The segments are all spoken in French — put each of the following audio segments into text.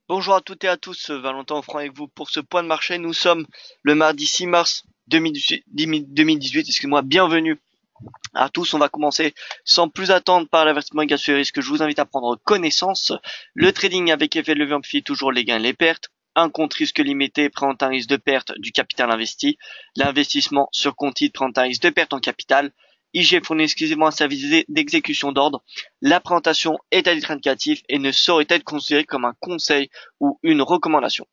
Bonjour à toutes et à tous, Valentin Offrand avec vous pour ce point de marché. Nous sommes le mardi 6 mars 2018, excusez-moi, bienvenue à tous. On va commencer sans plus attendre par l'avertissement égal sur les risques. Je vous invite à prendre connaissance. Le trading avec effet de levier amplifié, toujours les gains et les pertes. Un compte risque limité présente un risque de perte du capital investi. L'investissement sur compte titre présente un risque de perte en capital. IG fournit exclusivement un service d'exécution d'ordre. La présentation est à titre indicatif et ne saurait être considérée comme un conseil ou une recommandation.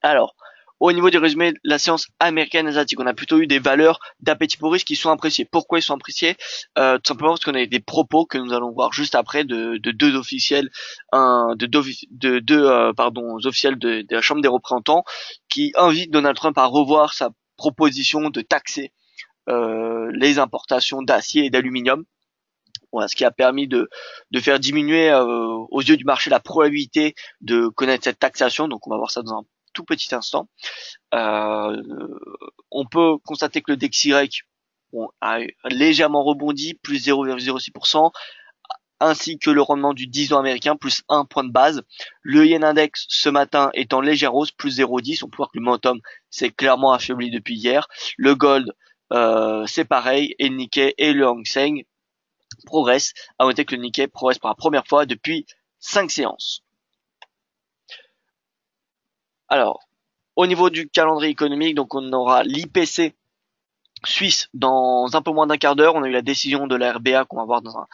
Alors, au niveau du résumé de la séance américaine asiatique, on a plutôt eu des valeurs d'appétit pour risque qui sont appréciées. Pourquoi ils sont appréciés? Tout simplement parce qu'on a eu des propos que nous allons voir juste après de deux officiels, officiels de la Chambre des représentants qui invitent Donald Trump à revoir sa proposition de taxer les importations d'acier et d'aluminium. Voilà, ce qui a permis de faire diminuer aux yeux du marché la probabilité de connaître cette taxation. Donc on va voir ça dans un tout petit instant. Euh, on peut constater que le DXY a légèrement rebondi, plus 0,06%, ainsi que le rendement du 10 ans américain, plus 1 point de base. Le Yen Index ce matin est en légère hausse, plus 0,10. On peut voir que le momentum s'est clairement affaibli depuis hier. Le Gold, c'est pareil, et le Nikkei et le Hang Seng progressent. À noter que le Nikkei progresse pour la première fois depuis 5 séances. Alors, au niveau du calendrier économique, donc on aura l'IPC suisse dans un peu moins d'un quart d'heure. On a eu la décision de la RBA qu'on va voir dans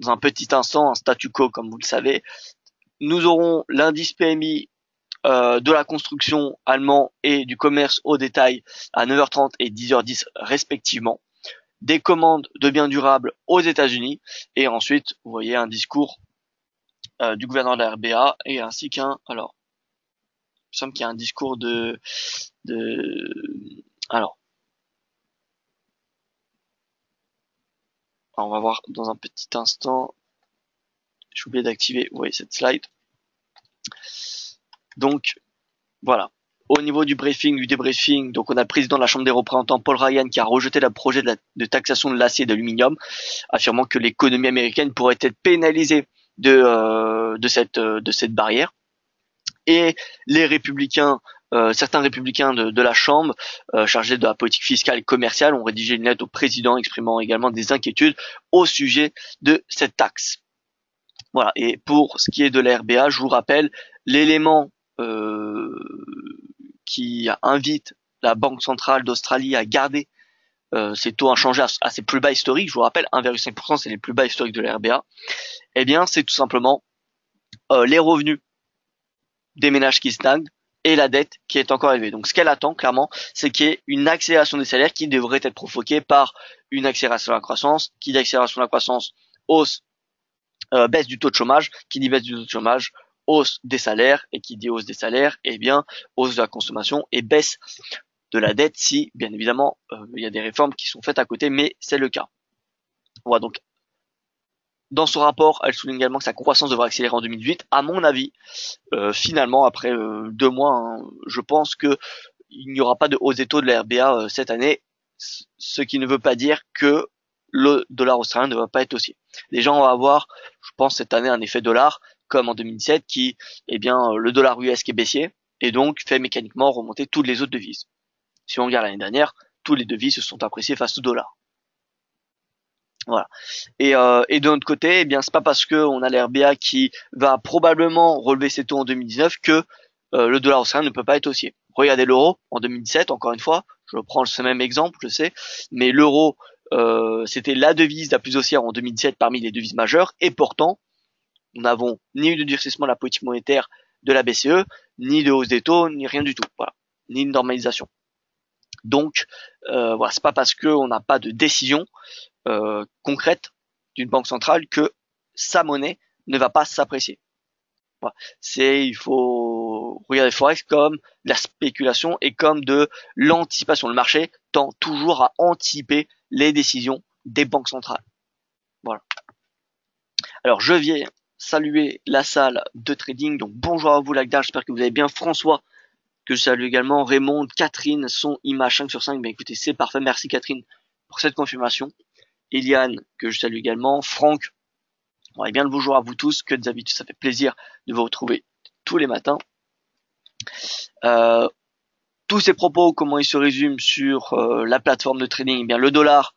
un petit instant, un statu quo comme vous le savez. Nous aurons l'indice PMI de la construction allemand et du commerce au détail à 9h30 et 10h10 respectivement. Des commandes de biens durables aux États-Unis et ensuite, vous voyez un discours du gouverneur de la RBA et ainsi qu'un, alors, il me semble qu'il y a un discours alors, on va voir dans un petit instant. J'ai oublié d'activer, vous voyez cette slide. Donc, voilà. Au niveau du briefing, du débriefing, donc on a le président de la Chambre des représentants, Paul Ryan, qui a rejeté le projet de taxation de l'acier et de l'aluminium, affirmant que l'économie américaine pourrait être pénalisée de cette barrière. Et les républicains, certains républicains de la Chambre, chargés de la politique fiscale et commerciale, ont rédigé une lettre au président exprimant également des inquiétudes au sujet de cette taxe. Voilà. Et pour ce qui est de la RBA, je vous rappelle l'élément qui invite la Banque centrale d'Australie à garder ses taux inchangés à ses plus bas historiques. Je vous rappelle, 1,5%, c'est les plus bas historiques de la RBA. Eh bien, c'est tout simplement les revenus des ménages qui stagnent et la dette qui est encore élevée. Donc ce qu'elle attend clairement, c'est qu'il y ait une accélération des salaires qui devrait être provoquée par une accélération de la croissance, qui dit accélération de la croissance, hausse, baisse du taux de chômage, qui dit baisse du taux de chômage, hausse des salaires, et qui dit hausse des salaires, eh bien hausse de la consommation et baisse de la dette si, bien évidemment, il y a des réformes qui sont faites à côté, mais c'est le cas. Voilà, donc dans son rapport, elle souligne également que sa croissance devrait accélérer en 2018. À mon avis, finalement, après 2 mois, hein, je pense que il n'y aura pas de hausse des taux de la RBA cette année, ce qui ne veut pas dire que le dollar australien ne va pas être haussier. Les gens vont avoir, je pense, cette année un effet dollar, comme en 2017, qui, eh bien, le dollar US qui est baissier, et donc fait mécaniquement remonter toutes les autres devises. Si on regarde l'année dernière, toutes les devises se sont appréciées face au dollar. Voilà. Et de notre côté, eh bien, c'est pas parce que on a la RBA qui va probablement relever ses taux en 2019 que le dollar australien ne peut pas être haussier. Regardez l'euro en 2017, encore une fois, je prends ce même exemple, je sais, mais l'euro, c'était la devise la plus haussière en 2017 parmi les devises majeures, et pourtant, nous n'avons ni eu de durcissement de la politique monétaire de la BCE, ni de hausse des taux, ni rien du tout, voilà, ni une normalisation. Donc, voilà, c'est pas parce qu'on n'a pas de décision concrète d'une banque centrale que sa monnaie ne va pas s'apprécier. Voilà. Il faut regarder Forex comme de la spéculation et comme de l'anticipation. Le marché tend toujours à anticiper les décisions des banques centrales. Voilà. Alors, je viens saluer la salle de trading. Donc, bonjour à vous, Lagdar. J'espère que vous allez bien. François, que je salue également. Raymond, Catherine, son image 5 sur 5. Ben, écoutez, c'est parfait. Merci, Catherine, pour cette confirmation. Eliane, que je salue également. Franck, et bien le bonjour à vous tous. Que d'habitude, ça fait plaisir de vous retrouver tous les matins. Tous ces propos, comment ils se résument sur la plateforme de trading? Eh bien, le dollar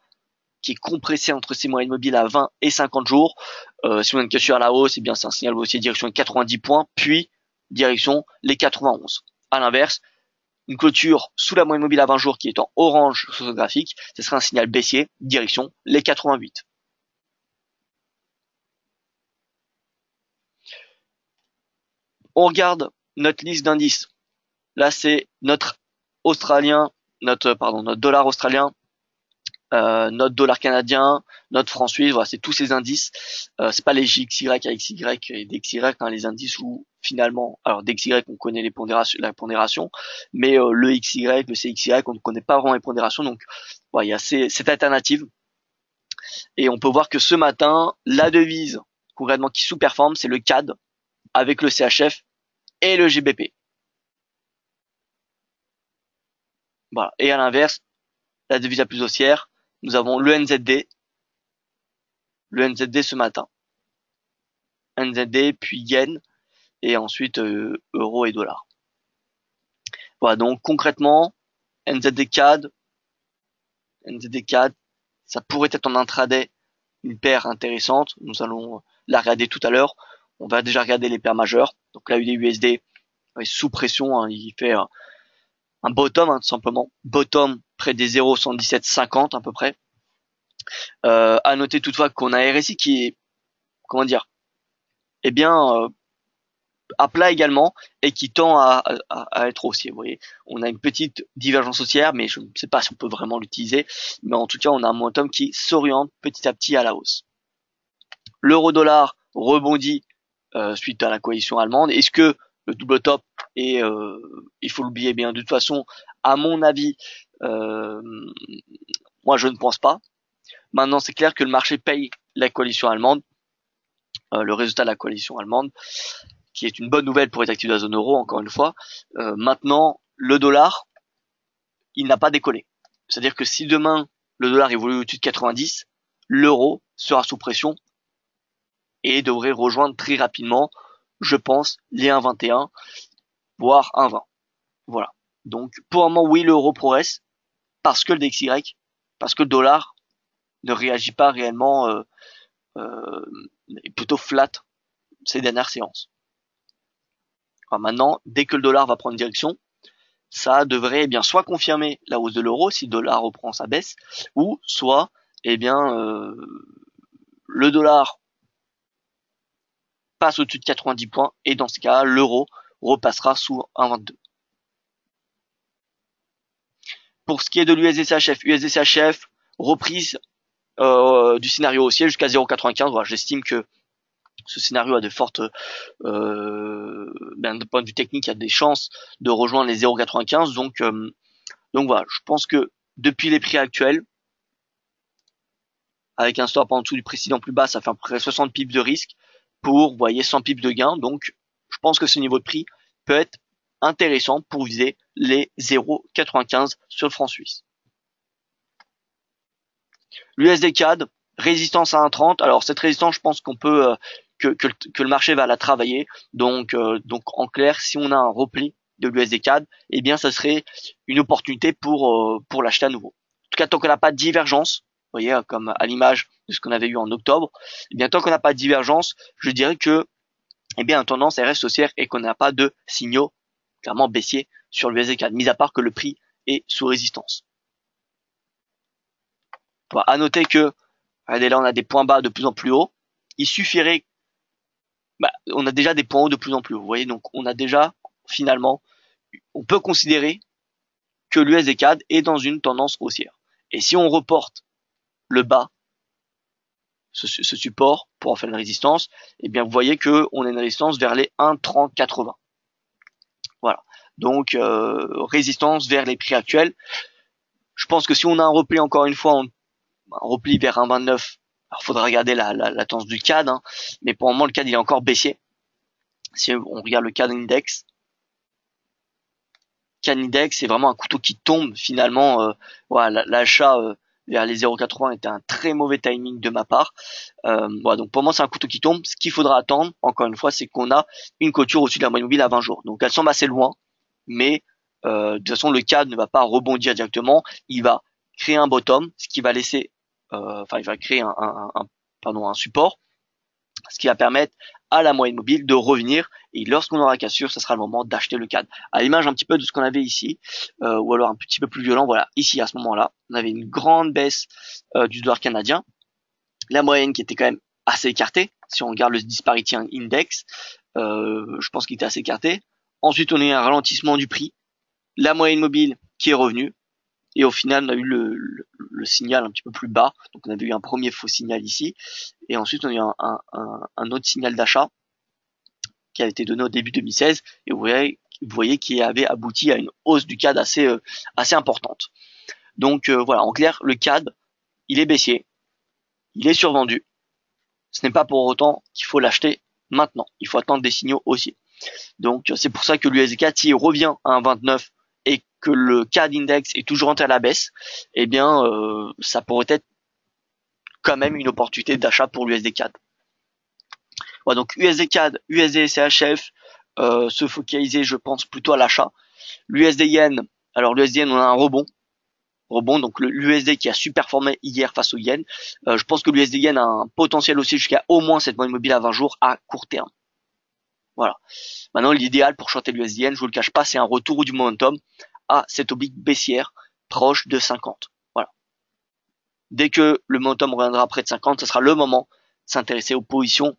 qui est compressé entre ses moyennes mobiles à 20 et 50 jours. Si on a une cassure à la hausse, eh bien, c'est un signal haussier direction les 90 points, puis direction les 91. À l'inverse, une clôture sous la moyenne mobile à 20 jours qui est en orange sur ce graphique, ce serait un signal baissier direction les 88. On regarde notre liste d'indices. Là, c'est notre dollar australien, notre dollar canadien, notre franc suisse. Voilà, c'est tous ces indices. C'est pas les JXY, AXY et DXY, hein, les indices où finalement, alors DXY on connaît la pondération, mais le XY, le CXY, on ne connaît pas vraiment les pondérations. Donc, voilà, il y a cette alternative. Et on peut voir que ce matin, la devise concrètement qui sous-performe, c'est le CAD avec le CHF et le GBP. Voilà. Et à l'inverse, la devise la plus haussière, nous avons le NZD ce matin. NZD, puis yen, et ensuite euro et dollar. Voilà, donc concrètement, NZD CAD, ça pourrait être en intraday une paire intéressante. Nous allons la regarder tout à l'heure. On va déjà regarder les paires majeures. Donc là, USD est sous pression, hein, il fait un bottom, hein, tout simplement. Bottom près des 0,11750 à peu près. À noter toutefois qu'on a RSI qui est, comment dire, eh bien, à plat également et qui tend à être haussier. Vous voyez, on a une petite divergence haussière, mais je ne sais pas si on peut vraiment l'utiliser. Mais en tout cas, on a un momentum qui s'oriente petit à petit à la hausse. L'euro-dollar rebondit suite à la coalition allemande. Est-ce que le double top est, il faut l'oublier bien. De toute façon, à mon avis, moi je ne pense pas. Maintenant, c'est clair que le marché paye la coalition allemande, le résultat de la coalition allemande, qui est une bonne nouvelle pour les actifs de la zone euro, encore une fois. Maintenant, le dollar, il n'a pas décollé. C'est-à-dire que si demain, le dollar évolue au-dessus de 90, l'euro sera sous pression et devrait rejoindre très rapidement, je pense, les 1,21, voire 1,20. Voilà. Donc, pour le moment, oui, l'euro progresse, parce que le DXY, parce que le dollar ne réagit pas réellement, plutôt flat ces dernières séances. Alors maintenant, dès que le dollar va prendre direction, ça devrait bien soit confirmer la hausse de l'euro si le dollar reprend sa baisse, ou soit le dollar passe au-dessus de 90 points et dans ce cas, l'euro repassera sous 1,22. Pour ce qui est de l'USD-CHF, reprise du scénario haussier jusqu'à 0,95. Voilà, j'estime que ce scénario a de fortes, d'un point de vue technique, il y a des chances de rejoindre les 0,95. Donc voilà, je pense que depuis les prix actuels, avec un stop en dessous du précédent plus bas, ça fait à peu près 60 pips de risque pour, vous voyez, 100 pips de gain. Donc, je pense que ce niveau de prix peut être intéressant pour viser les 0,95 sur le franc suisse. L'USD CAD, résistance à 1,30. Alors cette résistance, je pense qu'on peut que le marché va la travailler. Donc en clair, si on a un repli de l'USD CAD, eh bien ça serait une opportunité pour l'acheter à nouveau. En tout cas, tant qu'on n'a pas de divergence, vous voyez, comme à l'image de ce qu'on avait eu en octobre, eh bien tant qu'on n'a pas de divergence, je dirais que eh bien tendance reste haussière et qu'on n'a pas de signaux clairement baissiers sur l'USD CAD, mis à part que le prix est sous résistance. Bon, à noter que, regardez là, on a des points bas de plus en plus hauts. Il suffirait, on a déjà des points hauts de plus en plus hauts. Vous voyez, donc on a déjà, finalement, on peut considérer que l'USD CAD est dans une tendance haussière. Et si on reporte le bas, ce support pour en faire une résistance, eh bien vous voyez que on a une résistance vers les 1,3080. Voilà. Donc résistance vers les prix actuels. Je pense que si on a un repli encore une fois, un repli vers 1,29, alors faudra regarder la tendance du CAD, hein, mais pour le moment le CAD il est encore baissier. Si on regarde le CAD index, c'est vraiment un couteau qui tombe finalement. Voilà, l'achat vers les 0,80 était un très mauvais timing de ma part. Voilà, donc pour moi c'est un couteau qui tombe. Ce qu'il faudra attendre, encore une fois, c'est qu'on a une clôture au-dessus de la moyenne mobile à 20 jours. Donc elle semble assez loin, mais de toute façon le CAD ne va pas rebondir directement. Il va créer un bottom, ce qui va laisser, il va créer un support, ce qui va permettre à la moyenne mobile de revenir, et lorsqu'on aura cassure, ce sera le moment d'acheter le CAD. À l'image un petit peu de ce qu'on avait ici, ou alors un petit peu plus violent, voilà, ici à ce moment-là, on avait une grande baisse du dollar canadien, la moyenne qui était quand même assez écartée, si on regarde le Disparity Index, je pense qu'il était assez écarté. Ensuite, on a eu un ralentissement du prix, la moyenne mobile qui est revenue, et au final, on a eu le signal un petit peu plus bas. Donc, on avait eu un premier faux signal ici. Et ensuite, on a eu un autre signal d'achat qui a été donné au début 2016. Et vous voyez qu'il avait abouti à une hausse du CAD assez importante. Donc, voilà, en clair, le CAD, il est baissier. Il est survendu. Ce n'est pas pour autant qu'il faut l'acheter maintenant. Il faut attendre des signaux aussi. Donc, c'est pour ça que l'USD4, s'il revient à un 29 et que le CAD index est toujours à la baisse, eh bien, ça pourrait être quand même une opportunité d'achat pour l'USD-CAD. Voilà, donc USD-CAD, USD-CHF, se focaliser, je pense, plutôt à l'achat. L'USD-Yen, alors l'USD-Yen, on a un rebond, donc l'USD qui a superformé hier face au Yen. Je pense que l'USD-Yen a un potentiel aussi jusqu'à au moins cette moyenne mobile à 20 jours à court terme. Voilà. Maintenant, l'idéal pour shorter l'USD-Yen, je vous le cache pas, c'est un retour du momentum à cette oblique baissière proche de 50. Voilà. Dès que le momentum reviendra près de 50, ce sera le moment de s'intéresser aux positions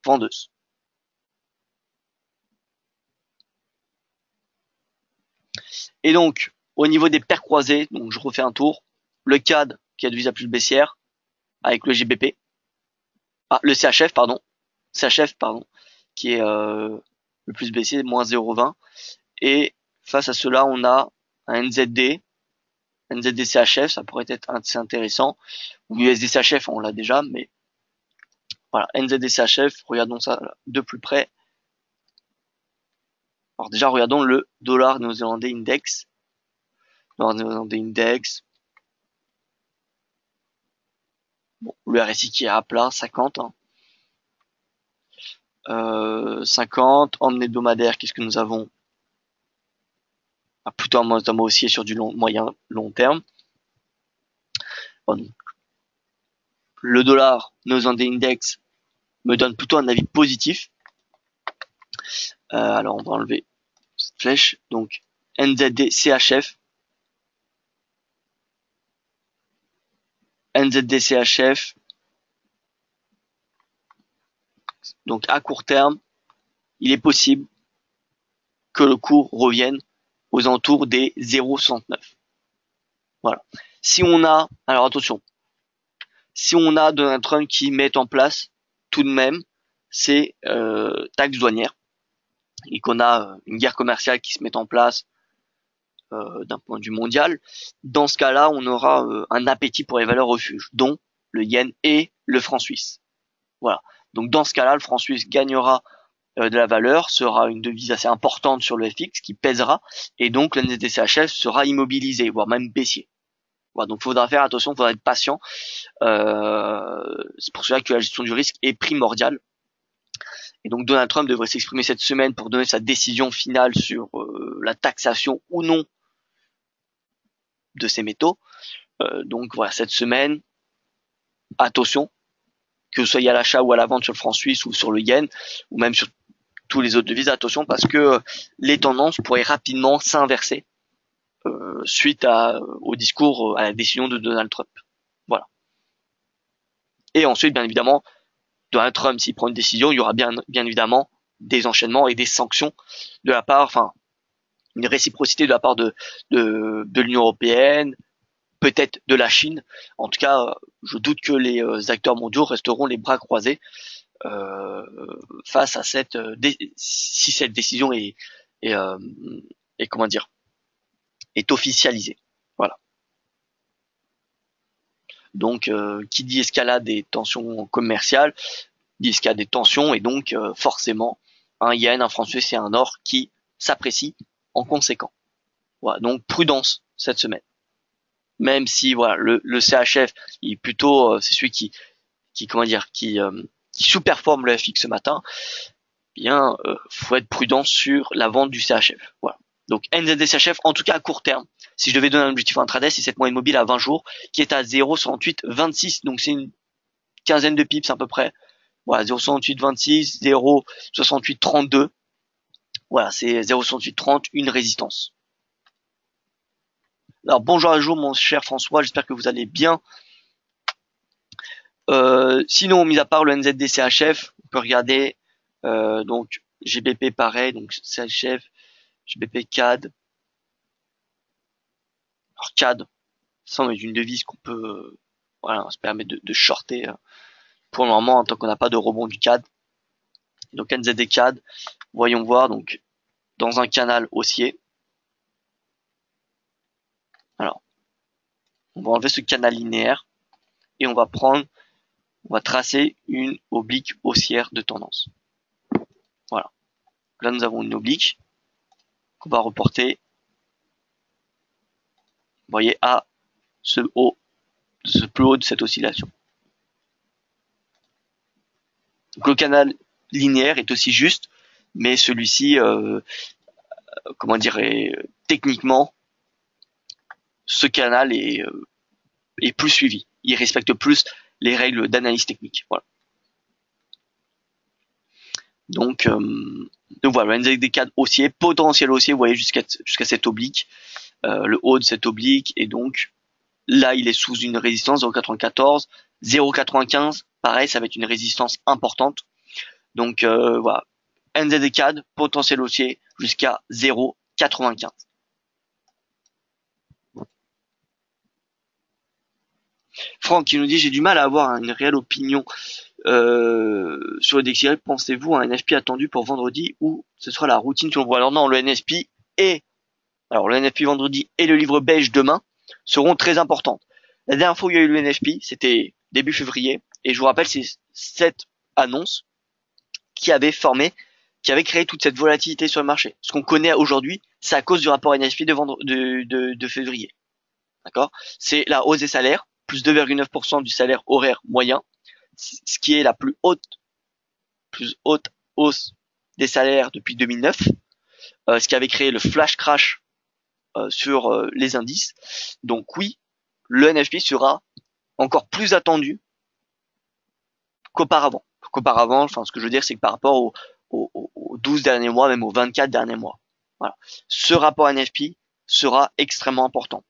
vendeuses. Et donc, au niveau des paires croisées, donc je refais un tour, le CAD qui a devise à plus baissière avec le GBP, le CHF pardon, qui est le plus baissier, moins 0,20, et face à cela, on a un NZD CHF, ça pourrait être assez intéressant, ou USD CHF, on l'a déjà, mais voilà, NZD CHF, regardons ça de plus près. Alors déjà, regardons le dollar néo-zélandais index. Dollar néo-zélandais index. Bon, le RSI qui est à plat, 50. 50. En hebdomadaire, qu'est-ce que nous avons? Plutôt un momentum haussier sur du moyen long terme. Bon, le dollar néo-zélandais index me donne plutôt un avis positif. Alors on va enlever cette flèche. Donc NZD CHF. NZD CHF. Donc à court terme, il est possible que le cours revienne aux alentours des 0,69. Voilà. Si on a, alors attention, si on a Donald Trump qui met en place tout de même ces taxes douanières et qu'on a une guerre commerciale qui se met en place d'un point de vue mondial, dans ce cas-là, on aura un appétit pour les valeurs refuges, dont le yen et le franc suisse. Voilà. Donc dans ce cas-là, le franc suisse gagnera de la valeur, sera une devise assez importante sur le FX qui pèsera, et donc le NZD-CHF sera immobilisé, voire même baissier. Voilà, donc il faudra faire attention, il faudra être patient. C'est pour cela que la gestion du risque est primordiale. Et donc Donald Trump devrait s'exprimer cette semaine pour donner sa décision finale sur la taxation ou non de ces métaux. Donc voilà, cette semaine, attention, que ce soit à l'achat ou à la vente sur le franc suisse ou sur le yen, ou même sur tous les autres devises, attention, parce que les tendances pourraient rapidement s'inverser suite au discours, à la décision de Donald Trump. Voilà. Et ensuite, bien évidemment, Donald Trump, s'il prend une décision, il y aura bien évidemment des enchaînements et des sanctions de la part, enfin, une réciprocité de la part de l'Union européenne, peut-être de la Chine. En tout cas, je doute que les acteurs mondiaux resteront les bras croisés face à si cette décision est comment dire, est officialisée. Voilà. Donc, qui dit escalade des tensions commerciales, dit escalade des tensions, et donc forcément un yen, un franc suisse et un or qui s'apprécient en conséquent. Voilà, donc prudence cette semaine. même si voilà le CHF il est plutôt c'est celui qui comment dire qui sous-performe le FX ce matin, bien faut être prudent sur la vente du CHF. Voilà. Donc NZD CHF en tout cas à court terme. Si je devais donner un objectif intraday, c'est cette moyenne mobile à 20 jours qui est à 0,6826. Donc c'est une quinzaine de pips à peu près. Voilà, 0,6826, 0,6832. Voilà, c'est 0,6830, une résistance. Alors bonjour à jour mon cher François, j'espère que vous allez bien. Sinon, mis à part le NZD CHF, on peut regarder donc GBP pareil, donc CHF, GBP CAD. Alors CAD, ça est une devise qu'on peut voilà, se permet de shorter pour le moment tant qu'on n'a pas de rebond du CAD. Donc NZD CAD, voyons voir donc dans un canal haussier. Alors, on va enlever ce canal linéaire et on va tracer une oblique haussière de tendance. Voilà. Là, nous avons une oblique qu'on va reporter, vous voyez, à ce haut, ce plus haut de cette oscillation. Donc le canal linéaire est aussi juste, mais celui-ci, comment dire, techniquement, ce canal est plus suivi. Il respecte plus les règles d'analyse technique. Voilà. Donc voilà, le NZD4 haussier, potentiel haussier, vous voyez jusqu'à cette oblique, le haut de cette oblique, et donc là il est sous une résistance 0,94, 0,95, pareil, ça va être une résistance importante. Donc voilà, NZD4, potentiel haussier jusqu'à 0,95. Franck qui nous dit j'ai du mal à avoir une réelle opinion sur le DXY. Pensez-vous à un NFP attendu pour vendredi ou ce sera la routine sur le voie? Alors non, le NFP vendredi et le livre beige demain seront très importantes. La dernière fois où il y a eu le NFP, c'était début février, et je vous rappelle, c'est cette annonce qui avait créé toute cette volatilité sur le marché. Ce qu'on connaît aujourd'hui, c'est à cause du rapport NFP de février. D'accord? C'est la hausse des salaires, plus 2,9% du salaire horaire moyen, ce qui est la plus haute hausse des salaires depuis 2009, ce qui avait créé le flash crash sur les indices. Donc oui, le NFP sera encore plus attendu qu'auparavant. Enfin, ce que je veux dire, c'est que par rapport aux 12 derniers mois, même aux 24 derniers mois. Voilà. Ce rapport NFP sera extrêmement important.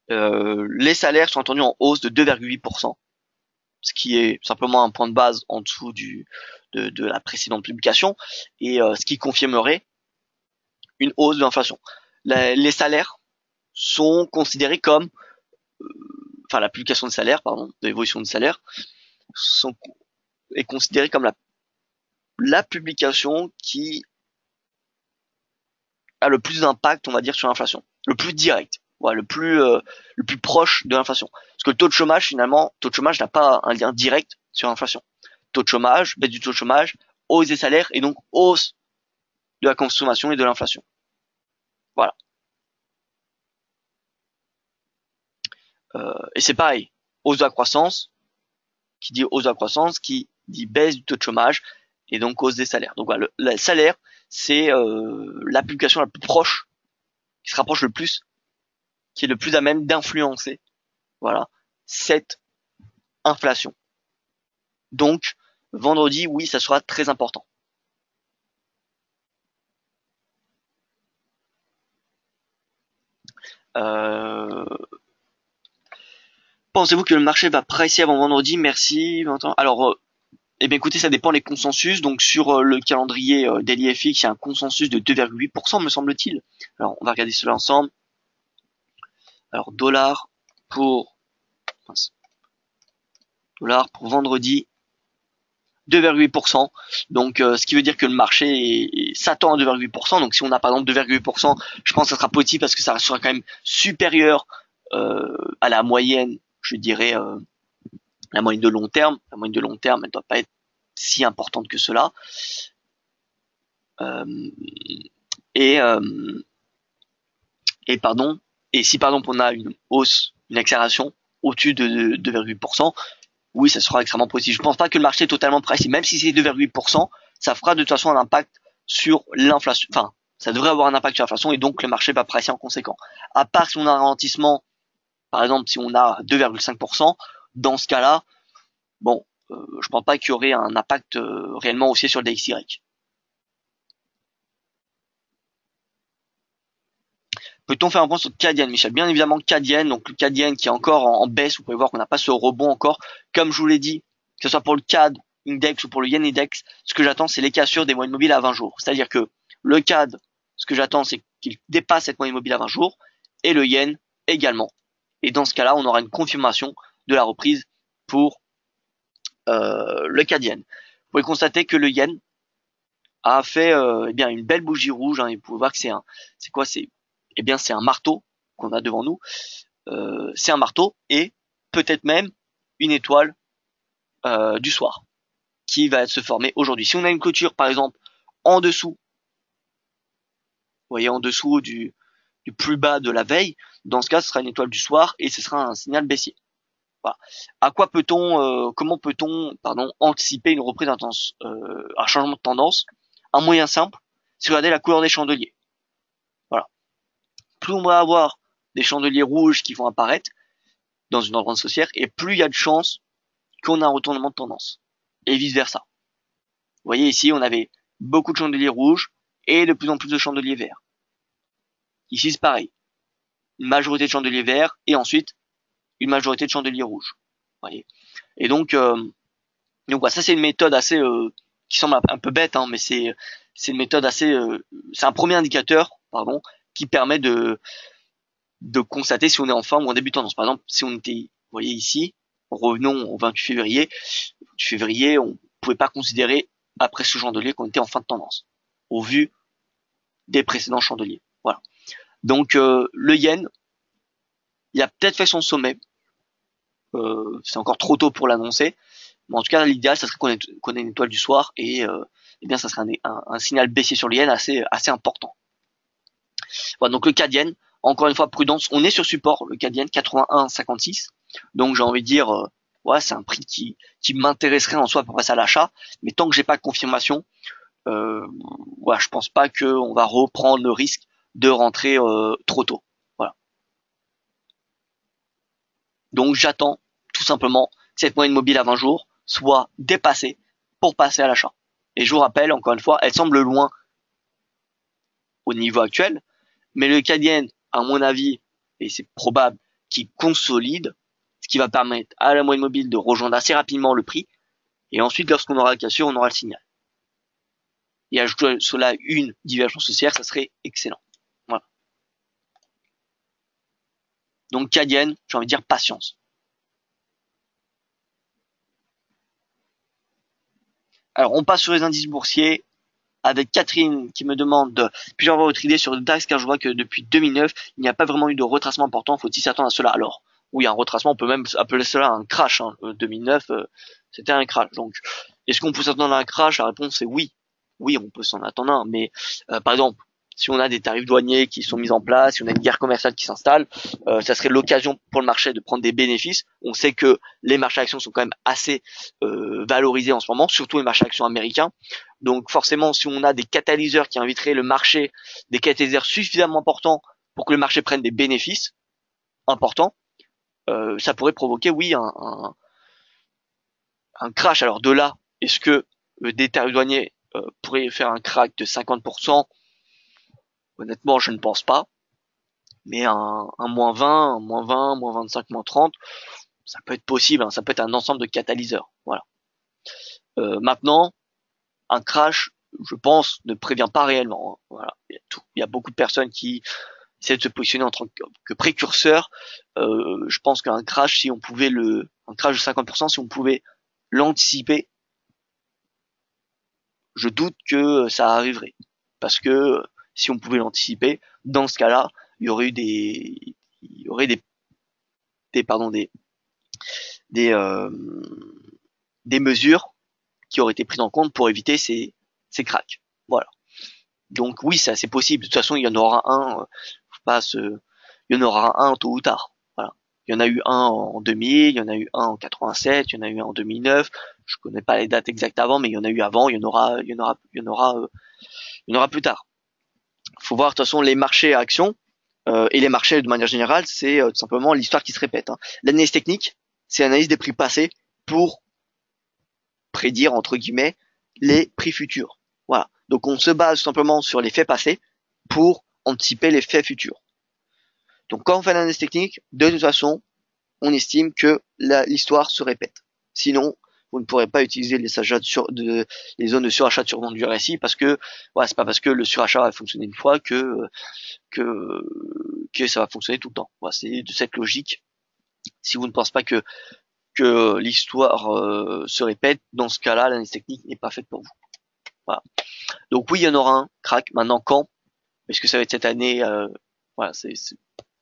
Les salaires sont attendus en hausse de 2,8%, ce qui est simplement un point de base en dessous de la précédente publication, et ce qui confirmerait une hausse de l'inflation. Les salaires sont considérés comme, enfin la publication de salaire, pardon, de l'évolution de salaire, est considérée comme la publication qui a le plus d'impact, on va dire, sur l'inflation, le plus direct, voilà, le plus proche de l'inflation. Parce que le taux de chômage, finalement, taux de chômage n'a pas un lien direct sur l'inflation. Taux de chômage, baisse du taux de chômage, hausse des salaires et donc hausse de la consommation et de l'inflation. Voilà. Et c'est pareil, hausse de la croissance, qui dit hausse de la croissance, qui dit baisse du taux de chômage et donc hausse des salaires. Donc voilà, le salaire, c'est la publication la plus proche, qui se rapproche le plus, qui est le plus à même d'influencer, voilà, cette inflation. Donc vendredi, oui, ça sera très important. Pensez-vous que le marché va presser avant vendredi? Merci. Alors, eh bien écoutez, ça dépend des consensus. Donc sur le calendrier Daily FX, il y a un consensus de 2,8%, me semble-t-il. Alors on va regarder cela ensemble. Alors dollar pour vendredi, 2,8%. Donc ce qui veut dire que le marché s'attend à 2,8%. Donc si on a par exemple 2,8%, je pense que ça sera positif parce que ça sera quand même supérieur à la moyenne, je dirais la moyenne de long terme. La moyenne de long terme, elle ne doit pas être si importante que cela. Et Et si par exemple on a une hausse, une accélération au-dessus de 2,8%, oui, ça sera extrêmement positif. Je pense pas que le marché est totalement pricé. Même si c'est 2,8%, ça fera de toute façon un impact sur l'inflation. Enfin, ça devrait avoir un impact sur l'inflation et donc le marché va pricer en conséquent. À part si on a un ralentissement, par exemple si on a 2,5%, dans ce cas-là, bon, je pense pas qu'il y aurait un impact réellement haussier sur le DXY. Peut-on faire un point sur Cadienne, Michel? Bien évidemment, Cadienne, donc le Cadienne qui est encore en baisse, vous pouvez voir qu'on n'a pas ce rebond encore. Comme je vous l'ai dit, que ce soit pour le CAD Index ou pour le Yen Index, ce que j'attends, c'est les cassures des moyennes mobiles à 20 jours. C'est-à-dire que le CAD, ce que j'attends, c'est qu'il dépasse cette moyenne mobile à 20 jours, et le Yen également. Et dans ce cas-là, on aura une confirmation de la reprise pour le Cadienne. Vous pouvez constater que le Yen a fait eh bien une belle bougie rouge, hein, et vous pouvez voir que c'est quoi, eh bien c'est un marteau qu'on a devant nous. C'est un marteau et peut-être même une étoile du soir qui va se former aujourd'hui. Si on a une clôture par exemple en dessous, vous voyez en dessous du plus bas de la veille, dans ce cas ce sera une étoile du soir et ce sera un signal baissier. Voilà. À quoi peut-on, comment peut-on, anticiper une reprise intense, un changement de tendance? Un moyen simple, c'est regarder la couleur des chandeliers. Voilà. Plus on va avoir des chandeliers rouges qui vont apparaître dans une tendance haussière, et plus il y a de chances qu'on a un retournement de tendance. Et vice versa. Vous voyez ici, on avait beaucoup de chandeliers rouges et de plus en plus de chandeliers verts. Ici, c'est pareil. Une majorité de chandeliers verts et ensuite une majorité de chandeliers rouges. Vous voyez. Et donc voilà, ça c'est une méthode assez qui semble un peu bête, hein, mais c'est une méthode assez, c'est un premier indicateur, qui permet de constater si on est en fin ou en début de tendance. Par exemple, si on était, vous voyez ici, revenons au 28 février. 28 février, on pouvait pas considérer après ce chandelier qu'on était en fin de tendance, au vu des précédents chandeliers. Voilà. Donc le yen, il a peut-être fait son sommet. C'est encore trop tôt pour l'annoncer. Mais en tout cas, l'idéal, ça serait qu'on ait une étoile du soir et eh bien, ça serait un signal baissier sur le yen assez important. Voilà, donc le CAD yen, encore une fois, prudence. On est sur support, le CAD yen 81,56. Donc j'ai envie de dire, ouais, c'est un prix qui m'intéresserait en soi pour passer à l'achat. Mais tant que j'ai pas de confirmation, ouais, je pense pas qu'on va reprendre le risque de rentrer trop tôt. Voilà. Donc j'attends tout simplement que cette moyenne mobile à 20 jours soit dépassée pour passer à l'achat. Et je vous rappelle, encore une fois, elle semble loin au niveau actuel, mais le CAD yen, à mon avis, et c'est probable, qu'il consolide, ce qui va permettre à la moyenne mobile de rejoindre assez rapidement le prix, et ensuite, lorsqu'on aura la cassure, on aura le signal. Et ajouter cela une divergence haussière, ça serait excellent. Voilà. Donc CAD yen, j'ai envie de dire patience. Alors, on passe sur les indices boursiers avec Catherine qui me demande puis-je avoir votre idée sur le DAX car je vois que depuis 2009, il n'y a pas vraiment eu de retracement important. Faut-il s'attendre à cela? Alors, oui, un retracement, on peut même appeler cela un crash. 2009, c'était un crash. Donc, est-ce qu'on peut s'attendre à un crash? La réponse est oui. Oui, on peut s'en attendre un. Mais par exemple, si on a des tarifs douaniers qui sont mis en place, si on a une guerre commerciale qui s'installe, ça serait l'occasion pour le marché de prendre des bénéfices. On sait que les marchés actions sont quand même assez valorisés en ce moment, surtout les marchés actions américains. Donc forcément, si on a des catalyseurs qui inviteraient le marché, des catalyseurs suffisamment importants pour que le marché prenne des bénéfices importants, ça pourrait provoquer, oui, un crash. Alors de là, est-ce que des tarifs douaniers pourraient faire un crack de 50%? Honnêtement, je ne pense pas. Mais un moins 20, un moins 20, moins 25, moins 30, ça peut être possible, hein, ça peut être un ensemble de catalyseurs. Voilà. Maintenant, un crash, je pense, ne prévient pas réellement. Hein. Voilà. Il y a beaucoup de personnes qui essaient de se positionner en tant que précurseurs. Je pense qu'un crash, si on pouvait un crash de 50%, si on pouvait l'anticiper, je doute que ça arriverait. Parce que si on pouvait l'anticiper, dans ce cas-là, il y aurait eu des mesures qui auraient été prises en compte pour éviter ces cracks. Voilà. Donc oui, c'est assez possible. De toute façon, il y en aura un. Faut pas il y en aura un tôt ou tard. Voilà. Il y en a eu un en 2000, il y en a eu un en 87, il y en a eu un en 2009. Je connais pas les dates exactes avant, mais il y en a eu avant, il y en aura plus tard. Faut voir de toute façon les marchés à actions et les marchés de manière générale, c'est tout simplement l'histoire qui se répète. Hein. L'analyse technique, c'est l'analyse des prix passés pour prédire entre guillemets les prix futurs. Voilà. Donc on se base tout simplement sur les faits passés pour anticiper les faits futurs. Donc quand on fait l'analyse technique, de toute façon, on estime que l'histoire se répète. Sinon, vous ne pourrez pas utiliser les zones de surachat de survente du RSI parce que voilà, c'est pas parce que le surachat a fonctionné une fois que ça va fonctionner tout le temps. Voilà, c'est de cette logique. Si vous ne pensez pas que l'histoire se répète, dans ce cas-là, l'analyse technique n'est pas faite pour vous. Voilà. Donc oui, il y en aura un crack. Maintenant, quand? Est-ce que ça va être cette année? Voilà,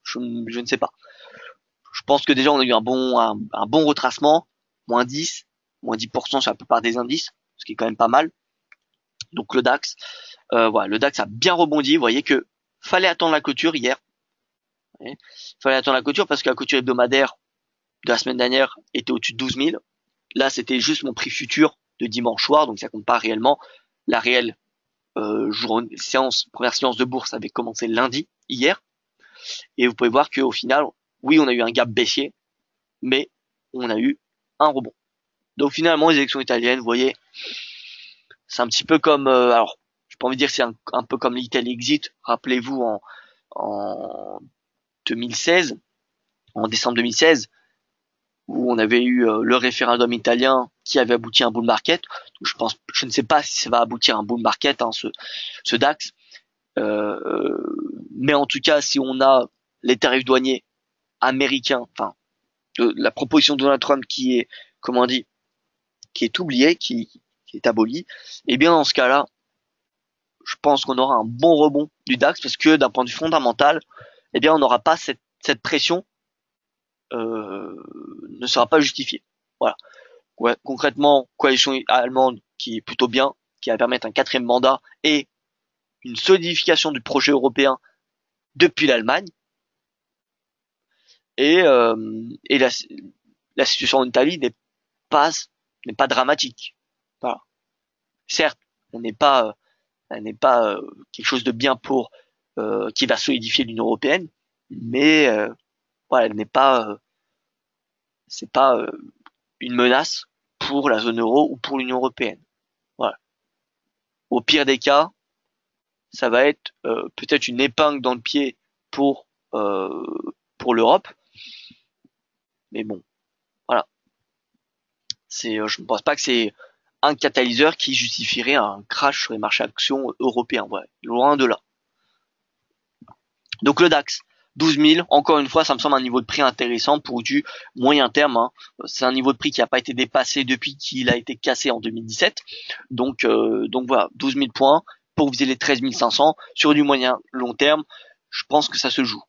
je ne sais pas. Je pense que déjà on a eu un bon retracement, moins 10, moins 10% sur la plupart des indices, ce qui est quand même pas mal. Donc le DAX, voilà, le DAX a bien rebondi. Vous voyez que fallait attendre la clôture hier. Fallait attendre la clôture parce que la clôture hebdomadaire de la semaine dernière était au-dessus de 12 000. Là, c'était juste mon prix futur de dimanche soir, donc ça compte pas réellement. La réelle première séance de bourse avait commencé lundi, hier. Et vous pouvez voir qu'au final, oui, on a eu un gap baissier, mais on a eu un rebond. Donc finalement, les élections italiennes, vous voyez, c'est un petit peu comme, alors, j'ai pas envie de dire que c'est un peu comme l'Italie exit. Rappelez-vous en 2016, en décembre 2016, où on avait eu le référendum italien qui avait abouti à un bull market. Donc je ne sais pas si ça va aboutir à un bull market, hein, ce DAX. Mais en tout cas, si on a les tarifs douaniers américains, enfin, la proposition de Donald Trump qui est, comment on dit, qui est oubliée, qui est abolie, et bien dans ce cas-là, je pense qu'on aura un bon rebond du DAX parce que d'un point de vue fondamental, eh bien on n'aura pas cette pression ne sera pas justifiée. Voilà. Ouais, concrètement, coalition allemande qui est plutôt bien, qui va permettre un quatrième mandat et une solidification du projet européen depuis l'Allemagne. Et la situation en Italie n'est pas dramatique. Voilà. Certes, elle n'est pas quelque chose de bien pour qui va solidifier l'Union européenne, mais voilà, elle n'est pas c'est pas une menace pour la zone euro ou pour l'Union européenne. Voilà. Au pire des cas, ça va être peut-être une épingle dans le pied pour euh, pour l'Europe, mais bon, voilà. Je ne pense pas que c'est un catalyseur qui justifierait un crash sur les marchés actions européens. Ouais, loin de là. Donc le DAX, 12 000, encore une fois, ça me semble un niveau de prix intéressant pour du moyen terme. Hein. C'est un niveau de prix qui n'a pas été dépassé depuis qu'il a été cassé en 2017. Donc voilà, 12 000 points pour viser les 13 500 sur du moyen long terme. Je pense que ça se joue.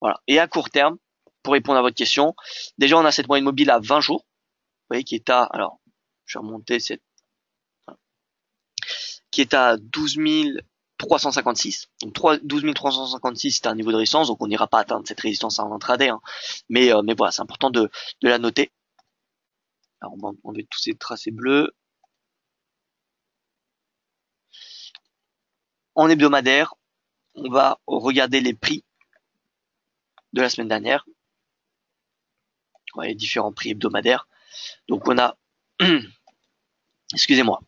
Voilà. Et à court terme, pour répondre à votre question, déjà on a cette moyenne mobile à 20 jours, vous voyez, je vais remonter qui est à 12 356. Donc 12 356, c'est un niveau de résistance, donc on n'ira pas atteindre cette résistance en intraday. Hein. Mais voilà, c'est important de la noter. Alors on va enlever tous ces tracés bleus. En hebdomadaire, on va regarder les prix de la semaine dernière. Ouais, les différents prix hebdomadaires. Donc on a, excusez-moi.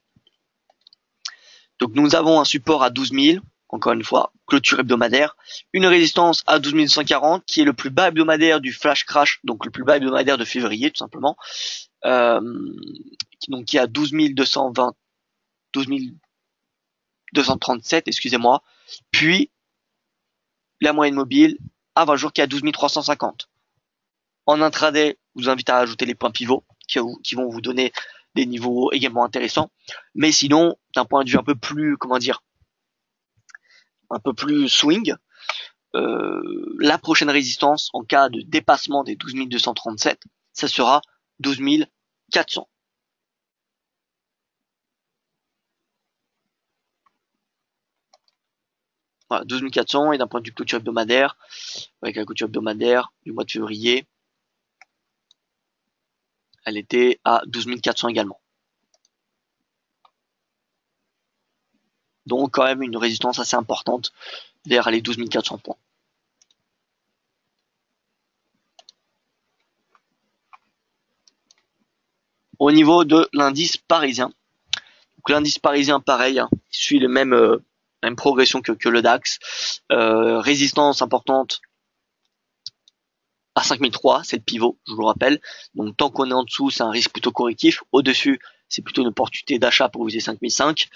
Donc nous avons un support à 12 000, encore une fois, clôture hebdomadaire, une résistance à 12 140 qui est le plus bas hebdomadaire du flash crash, donc le plus bas hebdomadaire de février tout simplement, donc qui est à 12 220, 12 237, excusez-moi, puis la moyenne mobile à 20 jours qui est à 12 350. En intraday, je vous invite à ajouter les points pivots qui vont vous donner des niveaux également intéressants. Mais sinon, d'un point de vue un peu plus, comment dire, un peu plus swing, la prochaine résistance en cas de dépassement des 12 237, ça sera 12 400. Voilà, 12 400, et d'un point de vue clôture hebdomadaire, avec la clôture hebdomadaire du mois de février, elle était à 12 400 également. Donc quand même une résistance assez importante vers les 12 400 points. Au niveau de l'indice parisien, donc l'indice parisien pareil, hein, il suit le même progression que le DAX. Résistance importante à 5003, c'est le pivot, je vous le rappelle. Donc tant qu'on est en dessous, c'est un risque plutôt correctif. Au-dessus, c'est plutôt une opportunité d'achat pour viser 5005.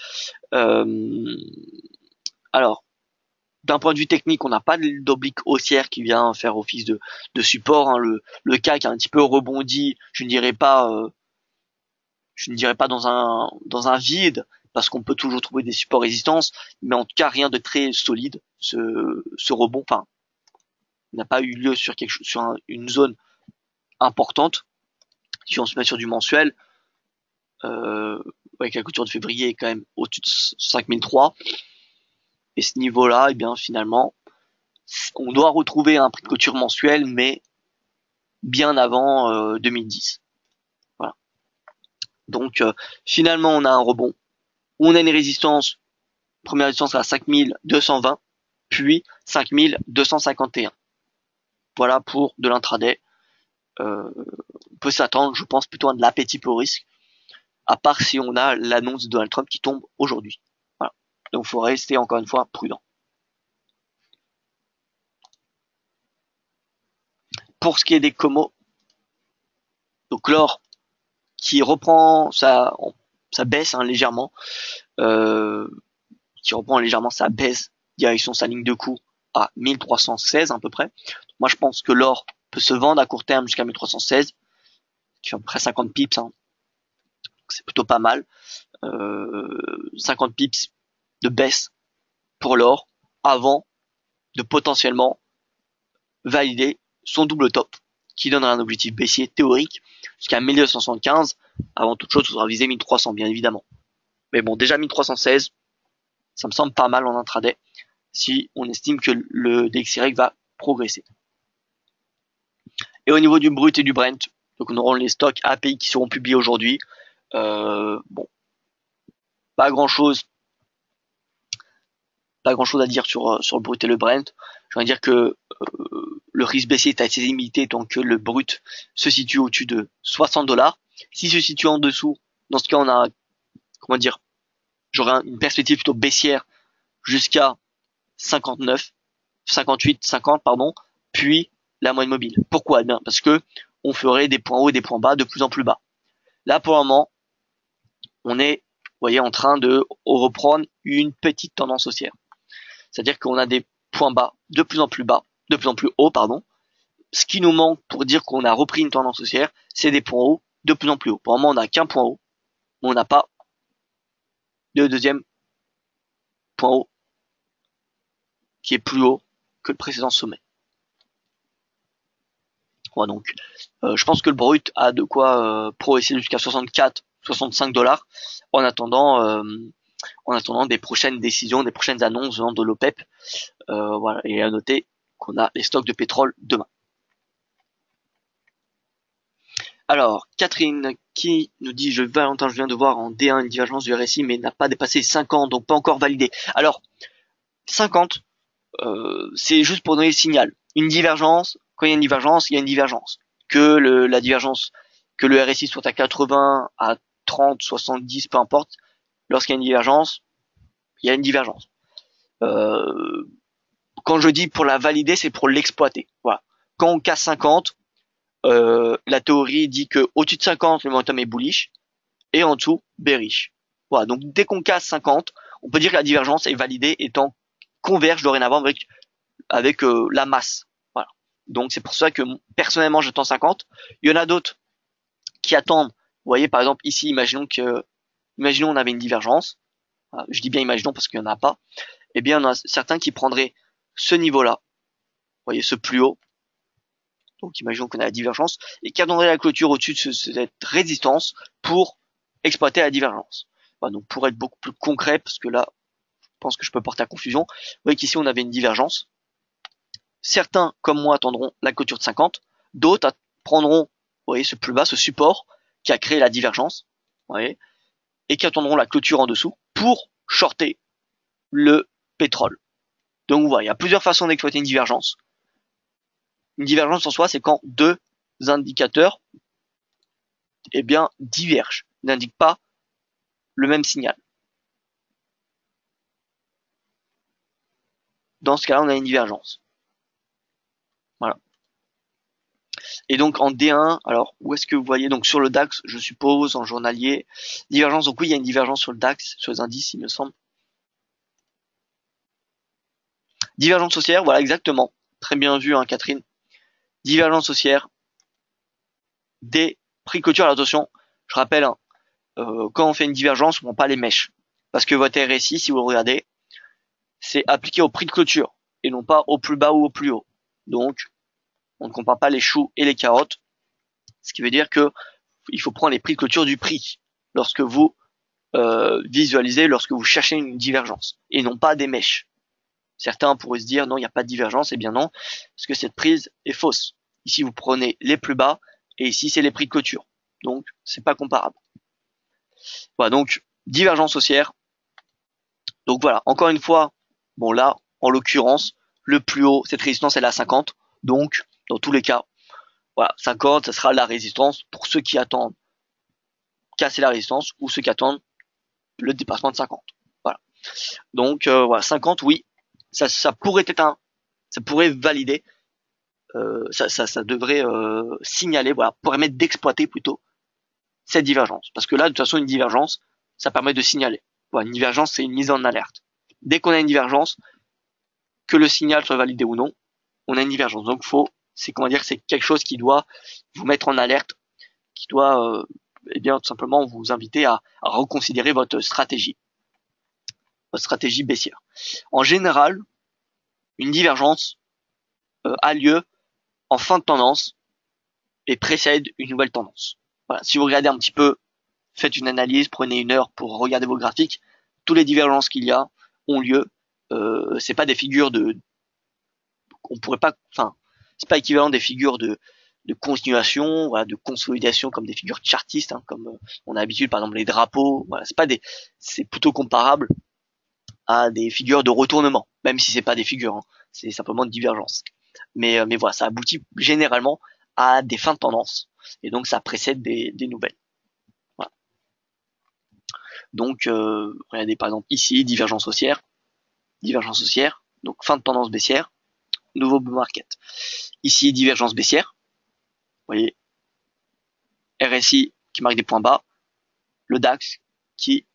Alors, d'un point de vue technique, on n'a pas d'oblique haussière qui vient faire office de support, hein. Le CAC a un petit peu rebondi, je ne dirais pas dans un vide, parce qu'on peut toujours trouver des supports résistances, mais en tout cas rien de très solide. Ce rebond, enfin, n'a pas eu lieu sur une zone importante. Si on se met sur du mensuel, avec la clôture de février est quand même au-dessus de 5003. Et ce niveau-là, eh bien finalement, on doit retrouver un prix de clôture mensuel, mais bien avant 2010. Voilà. Donc finalement, on a un rebond. On a une résistance. Première résistance à 5220, puis 5251. Voilà pour de l'intraday. On peut s'attendre, je pense, plutôt à de l'appétit pour risque, à part si on a l'annonce de Donald Trump qui tombe aujourd'hui. Voilà. Donc il faut rester encore une fois prudent. Pour ce qui est des comos, donc l'or qui reprend sa baisse, hein, légèrement, sa baisse direction sa ligne de coût à 1316 à peu près. Moi je pense que l'or peut se vendre à court terme jusqu'à 1316, qui fait à peu près 50 pips, hein. C'est plutôt pas mal. 50 pips de baisse pour l'or avant de potentiellement valider son double top, qui donnera un objectif baissier théorique jusqu'à 1275. Avant toute chose, il faudra viser 1300 bien évidemment. Mais bon, déjà 1316, ça me semble pas mal en intraday, si on estime que le DXY va progresser. Et au niveau du brut et du Brent, donc on aura les stocks API qui seront publiés aujourd'hui. Bon, pas grand chose à dire sur le brut et le Brent. Je vais dire que le risque baissier est assez limité tant que le brut se situe au-dessus de 60 $. S'il se situe en dessous, dans ce cas on a, j'aurais une perspective plutôt baissière jusqu'à 59, 58, 50 pardon, puis la moyenne mobile. Pourquoi? Bien parce que on ferait des points hauts et des points bas de plus en plus bas. Là pour le moment, on est, vous voyez, en train de reprendre une petite tendance haussière. C'est-à-dire qu'on a des points bas de plus en plus hauts, pardon. Ce qui nous manque pour dire qu'on a repris une tendance haussière, c'est des points hauts de plus en plus hauts. Pour le moment, on n'a qu'un point haut, mais on n'a pas de deuxième point haut qui est plus haut que le précédent sommet. Voilà, donc, je pense que le brut a de quoi progresser jusqu'à 64, 65 $, en attendant des prochaines décisions, des prochaines annonces venant de l'OPEP. Voilà, et à noter qu'on a les stocks de pétrole demain. Alors, Catherine qui nous dit Valentin, je viens de voir en D1 une divergence du RSI mais n'a pas dépassé 50, donc pas encore validé. Alors, 50, c'est juste pour donner le signal. Une divergence, quand il y a une divergence, il y a une divergence. Que la divergence, que le RSI soit à 80, à 30, 70, peu importe, lorsqu'il y a une divergence, il y a une divergence. Quand je dis pour la valider, c'est pour l'exploiter. Voilà. Quand on casse 50, la théorie dit que au-dessus de 50, le momentum est bullish, et en dessous, bearish. Voilà. Donc, dès qu'on casse 50, on peut dire que la divergence est validée étant converge dorénavant avec la masse. Voilà. Donc, c'est pour ça que personnellement, j'attends 50. Il y en a d'autres qui attendent. Vous voyez, par exemple, ici, imaginons on avait une divergence. Je dis bien imaginons parce qu'il n'y en a pas. Eh bien, il y en a certains qui prendraient ce niveau-là. Vous voyez, ce plus haut. Donc, imaginons qu'on a la divergence et qui attendrait la clôture au-dessus de cette résistance pour exploiter la divergence. Voilà, donc, pour être beaucoup plus concret, parce que là, pense que je peux porter à confusion. Vous voyez qu'ici, on avait une divergence. Certains, comme moi, attendront la clôture de 50. D'autres prendront, vous voyez, ce plus bas, ce support qui a créé la divergence, vous voyez, et qui attendront la clôture en dessous pour shorter le pétrole. Donc voilà, il y a plusieurs façons d'exploiter une divergence. Une divergence en soi, c'est quand deux indicateurs divergent, n'indiquent pas le même signal. Dans ce cas-là, on a une divergence. Voilà. Et donc en D1, alors où est-ce que vous voyez, donc sur le DAX, je suppose, en journalier, divergence, donc oui, il y a une divergence sur le DAX, sur les indices, il me semble. Divergence haussière, voilà, exactement. Très bien vu, hein, Catherine. Divergence haussière des prix de clôture. Alors, attention, je rappelle, hein, quand on fait une divergence, on ne prend pas les mèches. Parce que votre RSI, si vous le regardez, c'est appliqué au prix de clôture et non pas au plus bas ou au plus haut. Donc, on ne compare pas les choux et les carottes. Ce qui veut dire que il faut prendre les prix de clôture du prix lorsque vous visualisez, lorsque vous cherchez une divergence et non pas des mèches. Certains pourraient se dire non, il n'y a pas de divergence. Eh bien non, parce que cette prise est fausse. Ici, vous prenez les plus bas et ici, c'est les prix de clôture. Donc, c'est pas comparable. Voilà, donc divergence haussière. Donc voilà, encore une fois, bon là, en l'occurrence, le plus haut, cette résistance, elle est à 50. Donc, dans tous les cas, voilà, 50, ça sera la résistance pour ceux qui attendent casser la résistance ou ceux qui attendent le dépassement de 50. Voilà. Donc voilà, 50, oui, ça pourrait être ça pourrait valider, ça devrait signaler, voilà, permettre d'exploiter plutôt cette divergence. Parce que là, de toute façon, une divergence, ça permet de signaler. Voilà, une divergence, c'est une mise en alerte. Dès qu'on a une divergence, que le signal soit validé ou non, on a une divergence. Donc c'est quelque chose qui doit vous mettre en alerte, qui doit tout simplement vous inviter à reconsidérer votre stratégie baissière. En général, une divergence a lieu en fin de tendance et précède une nouvelle tendance. Voilà. Si vous regardez un petit peu, faites une analyse, prenez une heure pour regarder vos graphiques, toutes les divergences qu'il y a ont lieu. C'est pas des figures on pourrait pas, enfin, c'est pas équivalent des figures de continuation, voilà, de consolidation comme des figures chartistes, hein, comme on a l'habitude, par exemple les drapeaux. Voilà, c'est plutôt comparable à des figures de retournement, même si c'est pas des figures, hein, c'est simplement de divergence. Mais voilà, ça aboutit généralement à des fins de tendance, et donc ça précède des nouvelles. Voilà. Donc, regardez par exemple ici, divergence haussière, donc fin de tendance baissière, nouveau bull market. Ici, divergence baissière, vous voyez, RSI qui marque des points bas, le DAX qui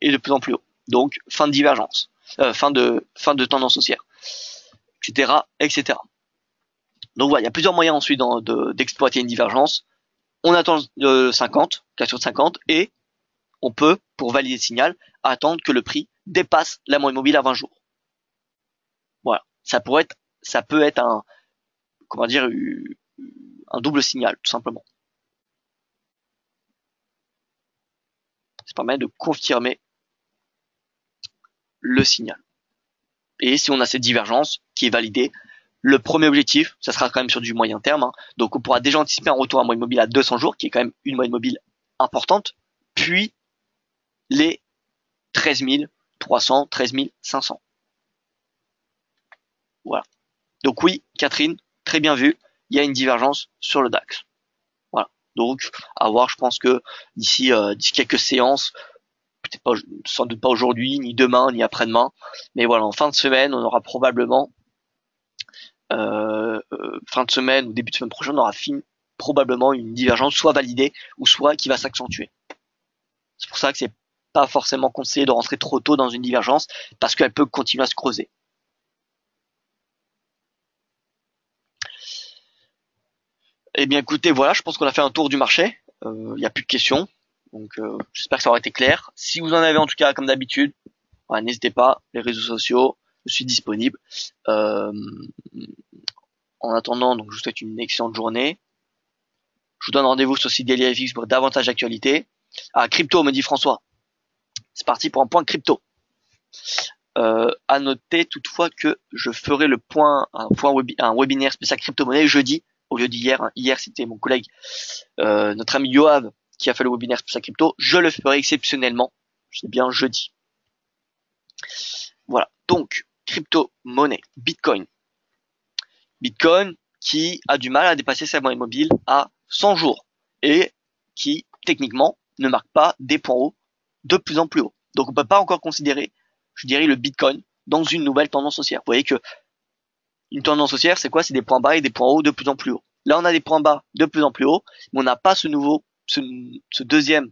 est de plus en plus haut. Donc, fin de divergence, fin de tendance haussière, etc., etc. Donc voilà, il y a plusieurs moyens ensuite d'exploiter une divergence. On attend 50, 4 sur 50, et on peut, pour valider le signal, attendre que le prix dépasse la moyenne mobile à 20 jours. Voilà, ça peut être un double signal, tout simplement. Ça permet de confirmer le signal. Et si on a cette divergence qui est validée, le premier objectif, ça sera quand même sur du moyen terme, hein. Donc on pourra déjà anticiper un retour à moyenne mobile à 200 jours, qui est quand même une moyenne mobile importante, puis les 13 300, 13 500. Voilà. Donc oui, Catherine, très bien vu, il y a une divergence sur le DAX. Voilà. Donc à voir, je pense que d'ici quelques séances, peut-être pas, sans doute pas aujourd'hui, ni demain, ni après-demain, mais voilà, en fin de semaine, on aura probablement fin de semaine ou début de semaine prochaine, on aura probablement une divergence soit validée ou soit qui va s'accentuer. C'est pour ça que c'est pas forcément conseillé de rentrer trop tôt dans une divergence parce qu'elle peut continuer à se creuser. Eh bien écoutez, voilà, je pense qu'on a fait un tour du marché. Il n'y a plus de questions. Donc j'espère que ça aura été clair. Si vous en avez en tout cas, comme d'habitude, voilà, n'hésitez pas, les réseaux sociaux, je suis disponible. En attendant, donc je vous souhaite une excellente journée. Je vous donne rendez-vous sur le site DailyFX pour davantage d'actualités. Ah, crypto, me dit François. C'est parti pour un point crypto. À noter toutefois que je ferai un webinaire spécial crypto-monnaie jeudi au lieu d'hier. Hier c'était mon collègue, notre ami Yoav, qui a fait le webinaire spécial crypto. Je le ferai exceptionnellement, je dis bien jeudi. Voilà, donc crypto-monnaie, Bitcoin. Bitcoin qui a du mal à dépasser sa moyenne mobile à 100 jours et qui techniquement ne marque pas des points hauts de plus en plus haut. Donc on peut pas encore considérer, je dirais, le Bitcoin dans une nouvelle tendance haussière. Vous voyez que une tendance haussière, c'est quoi? C'est des points bas et des points hauts de plus en plus hauts. Là, on a des points bas de plus en plus hauts, mais on n'a pas ce deuxième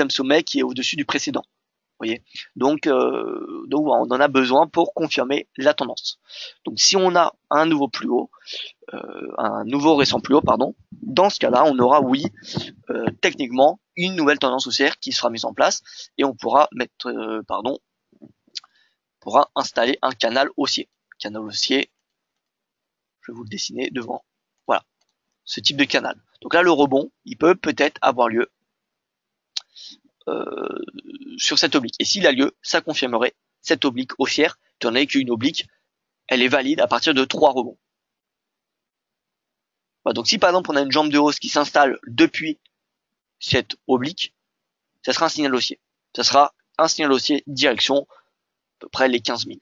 sommet qui est au-dessus du précédent. Vous voyez, donc on en a besoin pour confirmer la tendance. Donc si on a un nouveau récent plus haut, pardon, dans ce cas-là, on aura techniquement une nouvelle tendance haussière qui sera mise en place et on pourra installer un canal haussier. Canal haussier, je vais vous le dessiner devant. Voilà, ce type de canal. Donc là, le rebond, il peut peut-être avoir lieu sur cette oblique. Et s'il a lieu, ça confirmerait cette oblique haussière, étant donné qu'une oblique, elle est valide à partir de 3 rebonds. Voilà, donc si par exemple on a une jambe de hausse qui s'installe depuis cette oblique, ça sera un signal haussier. Ça sera un signal haussier direction à peu près les 15 000.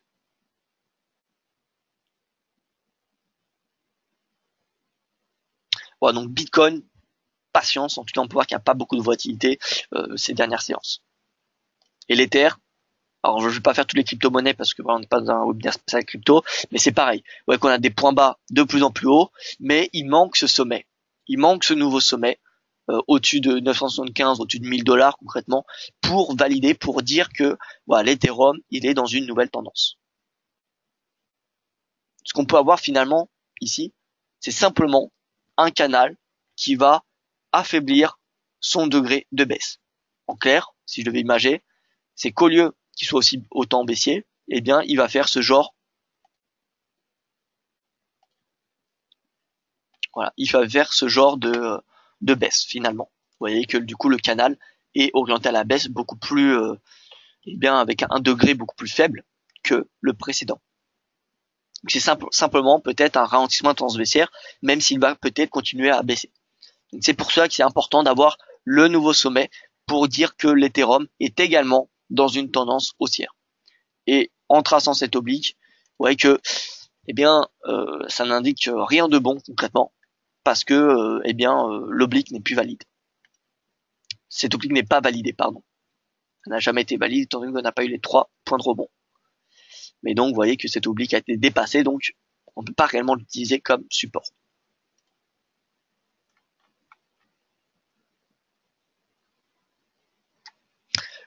Voilà, donc Bitcoin, patience, en tout cas on peut voir qu'il n'y a pas beaucoup de volatilité ces dernières séances. Et l'Ether, alors je ne vais pas faire toutes les crypto-monnaies parce que on n'est pas dans un webinaire spécial crypto, mais c'est pareil. Vous voyez qu'on a des points bas de plus en plus hauts, mais il manque ce sommet. Il manque ce nouveau sommet au-dessus de 975, au-dessus de 1000 $ concrètement, pour valider, pour dire que voilà, l'Ethereum, il est dans une nouvelle tendance. Ce qu'on peut avoir finalement ici, c'est simplement un canal qui va affaiblir son degré de baisse. En clair, si je devais imager, c'est qu'au lieu qu'il soit aussi autant baissier, eh bien, il va faire ce genre. Voilà, il va faire ce genre de baisse finalement. Vous voyez que du coup le canal est orienté à la baisse beaucoup plus, avec un degré beaucoup plus faible que le précédent. C'est simplement peut-être un ralentissement de tendance baissière, même s'il va peut-être continuer à baisser. Donc c'est pour ça que c'est important d'avoir le nouveau sommet pour dire que l'Ethereum est également dans une tendance haussière. Et en traçant cette oblique, vous voyez que ça n'indique rien de bon concrètement, parce que l'oblique n'est plus valide. Cette oblique n'est pas validée, pardon. Elle n'a jamais été valide étant donné qu'on n'a pas eu les 3 points de rebond. Mais donc vous voyez que cette oblique a été dépassée, donc on ne peut pas réellement l'utiliser comme support.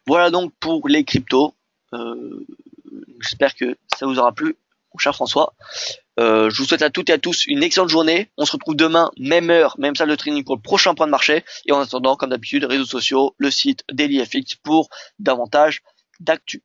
Voilà donc pour les cryptos. J'espère que ça vous aura plu, mon cher François. Je vous souhaite à toutes et à tous une excellente journée. On se retrouve demain, même heure, même salle de training pour le prochain point de marché. Et en attendant, comme d'habitude, réseaux sociaux, le site DailyFX pour davantage d'actu.